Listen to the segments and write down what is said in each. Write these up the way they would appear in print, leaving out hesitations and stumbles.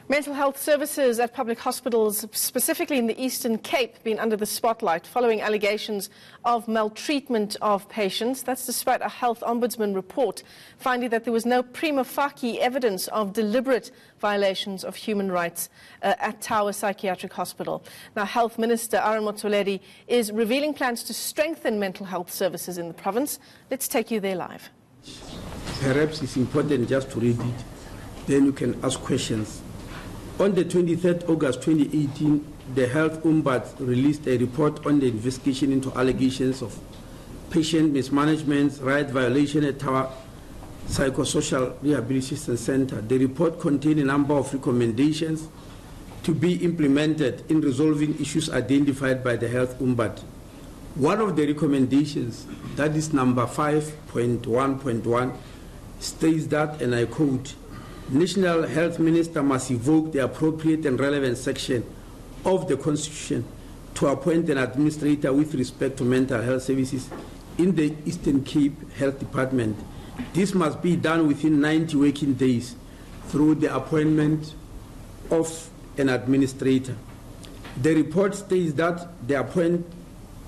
Mental health services at public hospitals, specifically in the Eastern Cape, been under the spotlight following allegations of maltreatment of patients. That's despite a health ombudsman report finding that there was no prima facie evidence of deliberate violations of human rights at Tower Psychiatric Hospital. Now, Health Minister Motsoaledi is revealing plans to strengthen mental health services in the province. Let's take you there live. Perhaps it's important just to read it, then you can ask questions. On the 23rd August 2018, the Health Ombudsman released a report on the investigation into allegations of patient mismanagement, right violation at Tower Psychosocial Rehabilitation Center. The report contained a number of recommendations to be implemented in resolving issues identified by the Health Ombudsman. One of the recommendations, that is number 5.1.1, states that, and I quote, National Health Minister must evoke the appropriate and relevant section of the Constitution to appoint an administrator with respect to mental health services in the Eastern Cape Health Department. This must be done within 90 working days through the appointment of an administrator. The report states that the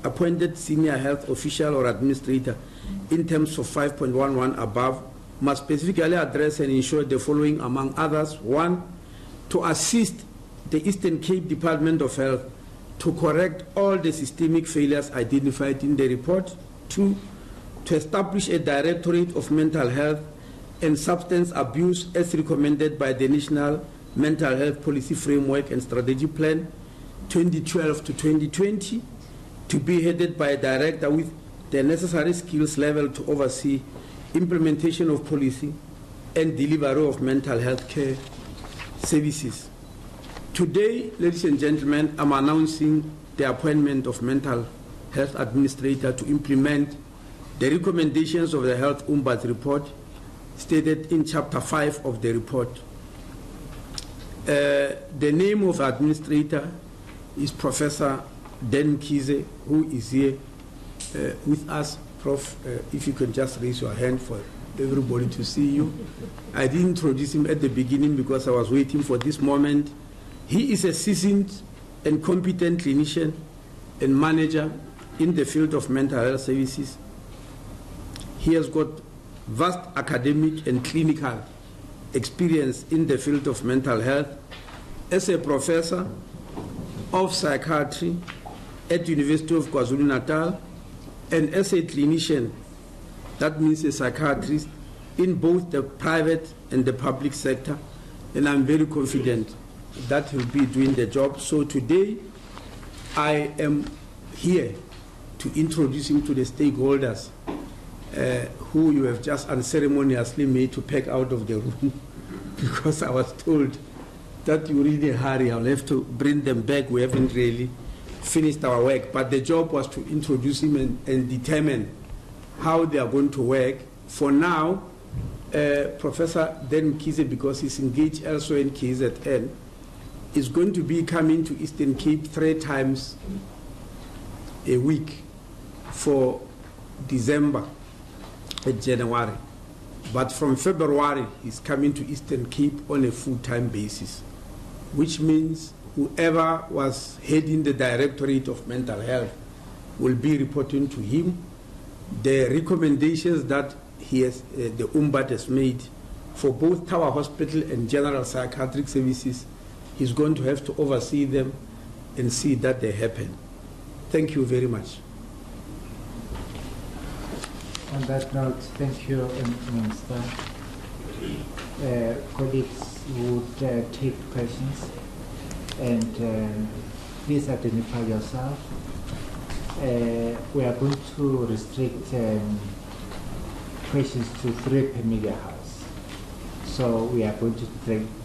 appointed senior health official or administrator in terms of 5.11 above must specifically address and ensure the following, among others. 1, to assist the Eastern Cape Department of Health to correct all the systemic failures identified in the report. 2, to establish a Directorate of Mental Health and Substance Abuse as recommended by the National Mental Health Policy Framework and Strategy Plan 2012 to 2020, to be headed by a director with the necessary skills level to oversee implementation of policy and delivery of mental health care services. Today, ladies and gentlemen, I'm announcing the appointment of mental health administrator to implement the recommendations of the Health Ombudsman report stated in Chapter 5 of the report. The name of administrator is Professor Dan Mkhize, who is here with us. Prof, if you can just raise your hand for everybody to see you. I didn't introduce him at the beginning because I was waiting for this moment. He is a seasoned and competent clinician and manager in the field of mental health services. He has got vast academic and clinical experience in the field of mental health as a professor of psychiatry at University of KwaZulu-Natal, and as a clinician, that means a psychiatrist, in both the private and the public sector, and I'm very confident that he'll be doing the job. So today, I am here to introduce him to the stakeholders who you have just unceremoniously made to pack out of the room because I was told that you're in a hurry. I'll have to bring them back. We haven't really finished our work, but the job was to introduce him and determine how they are going to work. For now, Professor Dan Mkhize, because he's engaged elsewhere in KZN, is going to be coming to Eastern Cape 3 times a week for December and January. But from February, he's coming to Eastern Cape on a full-time basis, which means whoever was heading the Directorate of Mental Health will be reporting to him. The recommendations that he has, the Ombudsman has made for both Tower Hospital and General Psychiatric Services, he's going to have to oversee them and see that they happen. Thank you very much. On that note, thank you, Minister. Colleagues would take questions. And please identify yourself. We are going to restrict questions to 3 per media house. So we are going to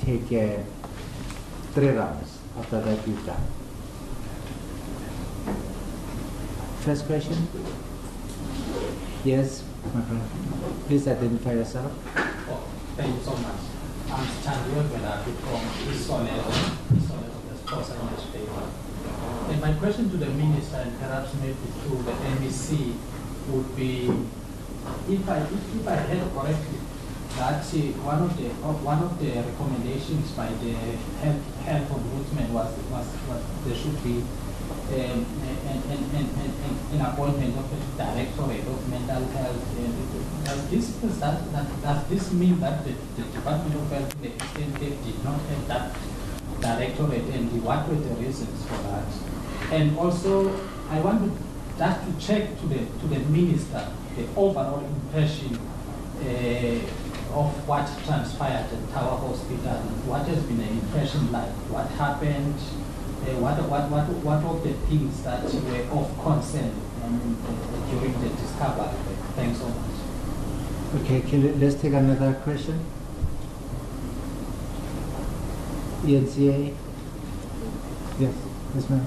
take 3 rounds. After that, we've done. First question? Yes, my friend. Please identify yourself. Oh, thank you so much. I'm Chandra from Isolate. And my question to the Minister, and perhaps maybe to the MEC, would be, if I heard correctly, that one of the recommendations by the health ombudsman was there should be an appointment of a directorate of mental health. Does this mean that the Department of Health in the Eastern Cape did not have that directorate, and what were the reasons for that? And also, I want just to check to the minister the overall impression of what transpired at Tower Hospital. What has been the impression like? What happened? What of the things that were of concern during the discovery? Thanks so much. Okay, let's take another question. ENCA? Yes, ma'am.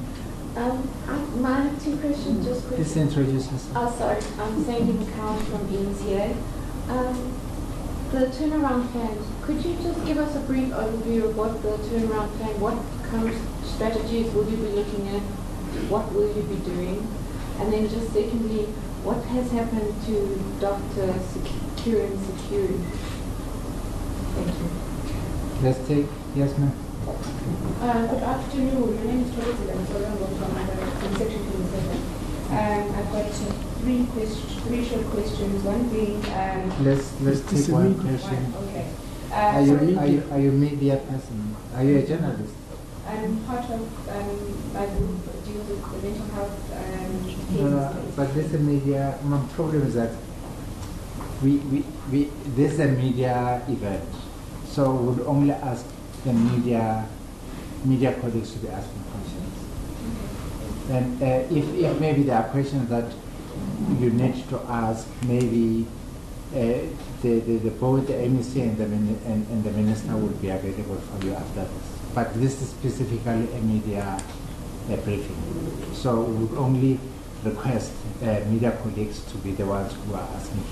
My two questions, just quickly. Please introduce yourself. Oh, sorry. I'm Sandy McCown from ENCA. The turnaround plan, could you just give us a brief overview of what the turnaround plan, what kind of strategies will you be looking at, what will you be doing? And then just secondly, what has happened to Dr. Security? Thank you. Let's take, yes ma'am. Good afternoon. My name is President from Section 27. I've got three short questions. One being let's take one question. Okay. Are you media person? Are you a journalist? I'm part of my group that deals with the mental health cases. But this is media. My problem is that this is a media event, so we would only ask the media colleagues to be asking questions. And if maybe there are questions that you need to ask, maybe both the MEC and the minister will be available for you after this. But this is specifically a media briefing. So we would only request media colleagues to be the ones who are asking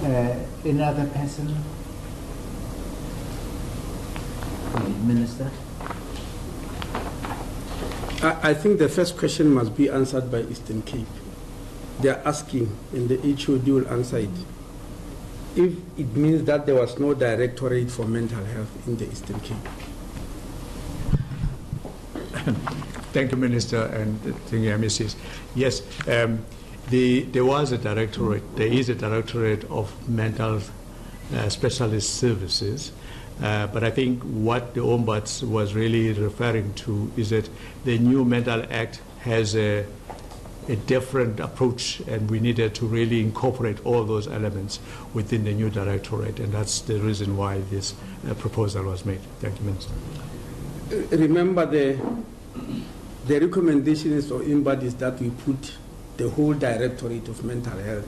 questions. Another person? Minister? I think the first question must be answered by Eastern Cape. They are asking, and the HOD will answer it. If it means that there was no directorate for mental health in the Eastern Cape. Thank you, Minister, and thank you, MSCs. Yes, there was a directorate. There is a directorate of mental specialist services. But I think what the Ombuds was really referring to is that the new Mental Act has a different approach, and we needed to really incorporate all those elements within the new directorate, and that's the reason why this proposal was made. Thank you, Minister. Remember, the recommendations of Ombuds is that we put the whole directorate of mental health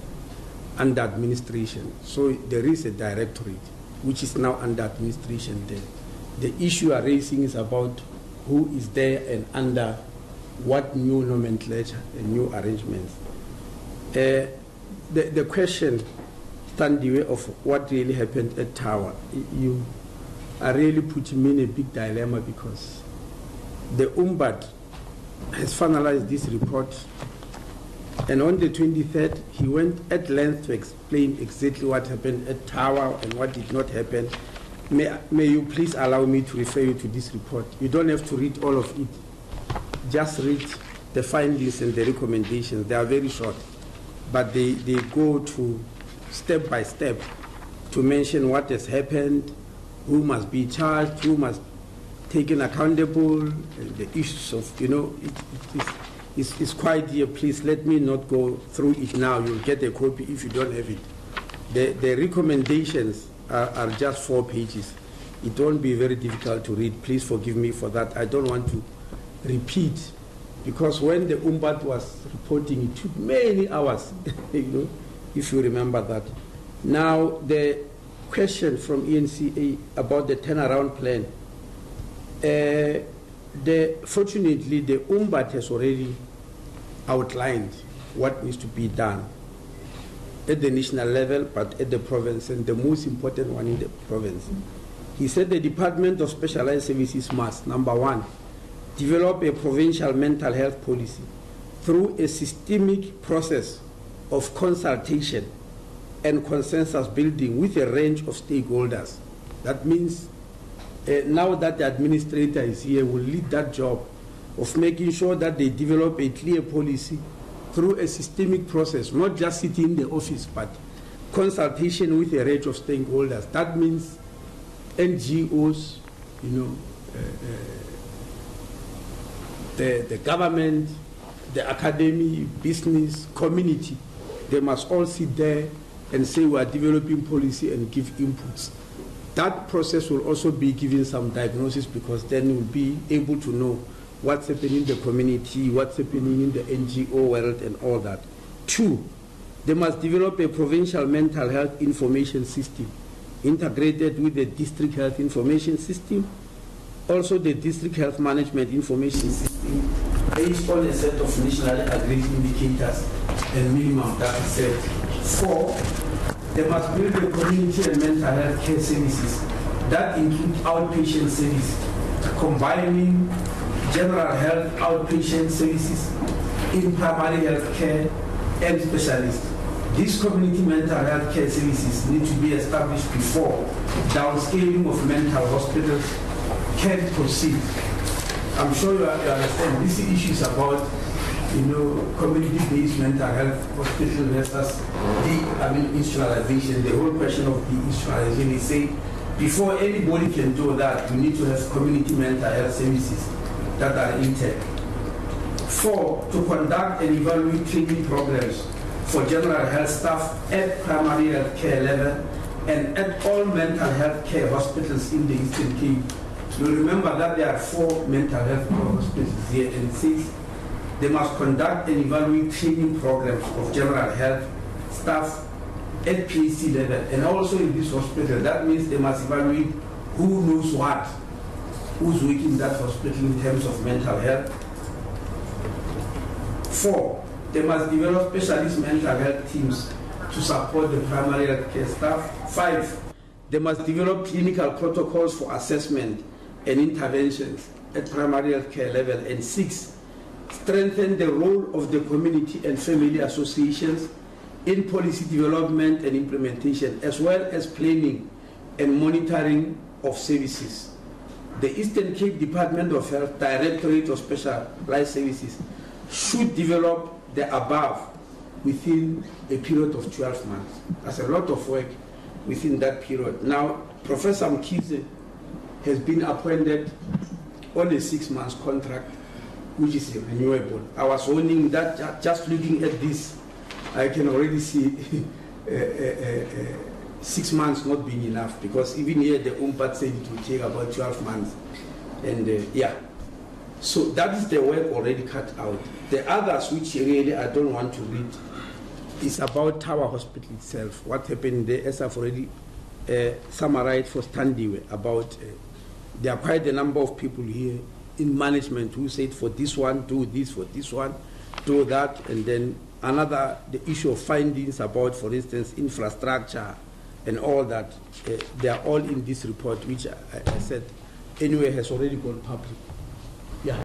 under administration. So there is a directorate which is now under administration there. The issue you are raising is about who is there and under what new nomenclature and new arrangements. The question stands the way of what really happened at Tower. You are really putting me in a big dilemma because the Ombud has finalized this report, and on the 23rd he went at length to explain exactly what happened at Tower and what did not happen. May you please allow me to refer you to this report. You don't have to read all of it. Just read the findings and the recommendations. They are very short, but they go to step by step to mention what has happened, who must be charged, who must taken accountable, the issues of, it's quite here. Please let me not go through it now. You'll get a copy if you don't have it. The recommendations are just 4 pages. It won't be very difficult to read. Please forgive me for that. I don't want to repeat, because when the Ombud was reporting, it took many hours, if you remember that. Now, the question from ENCA about the turnaround plan. Fortunately, the Ombud has already outlined what needs to be done at the national level, but at the province, and the most important one in the province. He said the Department of Specialized Services must, number 1, develop a provincial mental health policy through a systemic process of consultation and consensus building with a range of stakeholders. That means now that the administrator is here, will lead that job of making sure that they develop a clear policy through a systemic process, not just sitting in the office, but consultation with a range of stakeholders. That means NGOs, the government, the academy, business, community. They must all sit there and say we are developing policy and give inputs. That process will also be giving some diagnosis, because then we'll be able to know what's happening in the community, what's happening in the NGO world and all that. 2, they must develop a provincial mental health information system integrated with the district health information system, also the district health management information system based on a set of nationally agreed indicators and minimum data set. 4, they must build a community and mental health care services that include outpatient service, combining general health outpatient services in primary health care and specialists. These community mental health care services need to be established before downscaling of mental hospitals can proceed. I'm sure you understand this issue is about community-based mental health hospital versus institutionalization. The whole question of deinstitutionalization is saying before anybody can do that, we need to have community mental health services that are intact. 4, to conduct and evaluate training programs for general health staff at primary health care level and at all mental health care hospitals in the Eastern Cape. You remember that there are 4 mental health hospitals here, and it says they must conduct and evaluate training programs of general health staff at PhD level and also in this hospital. That means they must evaluate who knows what, who's working in that hospital in terms of mental health. 4, they must develop specialist mental health teams to support the primary health care staff. 5, they must develop clinical protocols for assessment and interventions at primary health care level. And 6, strengthen the role of the community and family associations in policy development and implementation, as well as planning and monitoring of services. The Eastern Cape Department of Health Directorate of Specialized Services should develop the above within a period of 12 months. That's a lot of work within that period. Now, Professor Mkize has been appointed on a 6-month contract, which is renewable. I was warning that just looking at this, I can already see 6 months not being enough, because even here the Ombudsman said it will take about 12 months. And so that is the work already cut out. The others, which really I don't want to read, is about Tower Hospital itself. What happened there, as I've already summarized for Standiwe, about there are quite a number of people here in management who said for this one, do this, for this one, do that, and then another, the issue of findings about, for instance, infrastructure and all that, they are all in this report, which I said anyway has already gone public.